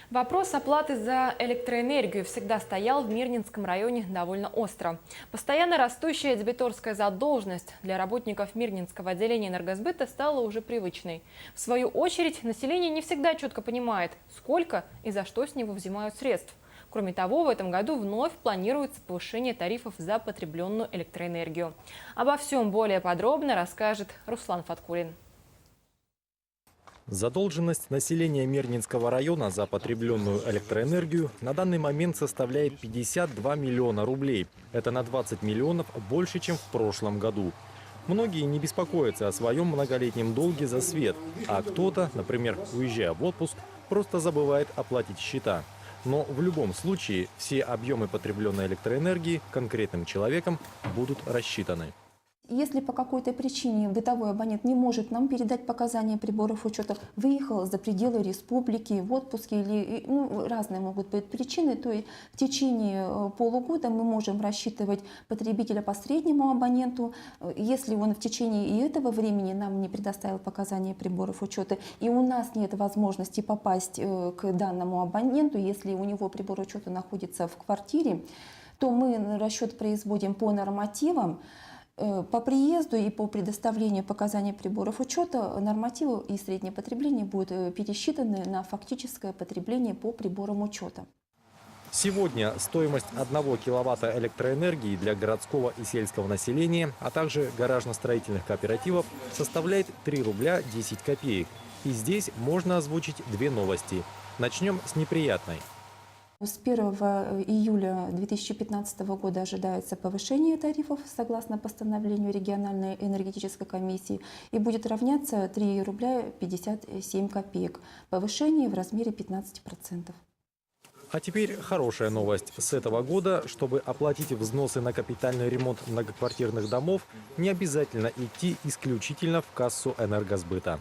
Вопрос оплаты за электроэнергию всегда стоял в Мирнинском районе довольно остро. Постоянно растущая дебиторская задолженность для работников Мирнинского отделения энергосбыта стала уже привычной. В свою очередь, население не всегда четко понимает, сколько и за что с него взимают средств. Кроме того, в этом году вновь планируется повышение тарифов за потребленную электроэнергию. Обо всем более подробно расскажет Руслан Фаткулин. Задолженность населения Мирнинского района за потребленную электроэнергию на данный момент составляет 52 миллиона рублей. Это на 20 миллионов больше, чем в прошлом году. Многие не беспокоятся о своем многолетнем долге за свет, а кто-то, например, уезжая в отпуск, просто забывает оплатить счета. Но в любом случае все объемы потребленной электроэнергии конкретным человеком будут рассчитаны. Если по какой-то причине бытовой абонент не может нам передать показания приборов учета, выехал за пределы республики, в отпуске или разные могут быть причины, то и в течение полугода мы можем рассчитывать потребителя по среднему абоненту. Если он в течение и этого времени нам не предоставил показания приборов учета, и у нас нет возможности попасть к данному абоненту, если у него прибор учета находится в квартире, то мы расчет производим по нормативам. По приезду и по предоставлению показаний приборов учета нормативы и среднее потребление будут пересчитаны на фактическое потребление по приборам учета. Сегодня стоимость 1 киловатта электроэнергии для городского и сельского населения, а также гаражно-строительных кооперативов составляет 3 рубля 10 копеек. И здесь можно озвучить две новости. Начнем с неприятной. С 1 июля 2015 года ожидается повышение тарифов согласно постановлению региональной энергетической комиссии и будет равняться 3 рубля 57 копеек. Повышение в размере 15%. А теперь хорошая новость. С этого года, чтобы оплатить взносы на капитальный ремонт многоквартирных домов, не обязательно идти исключительно в кассу энергосбыта.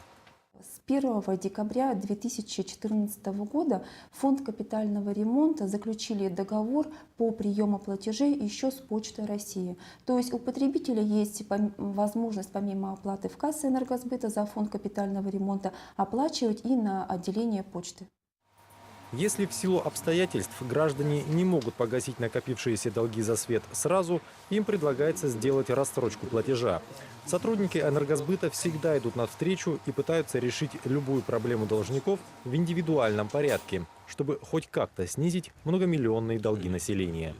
С 1 декабря 2014 года Фонд капитального ремонта заключили договор по приему платежей еще с Почтой России. То есть у потребителя есть возможность помимо оплаты в кассе энергосбыта за Фонд капитального ремонта оплачивать и на отделение почты. Если в силу обстоятельств граждане не могут погасить накопившиеся долги за свет сразу, им предлагается сделать рассрочку платежа. Сотрудники энергосбыта всегда идут навстречу и пытаются решить любую проблему должников в индивидуальном порядке, чтобы хоть как-то снизить многомиллионные долги населения.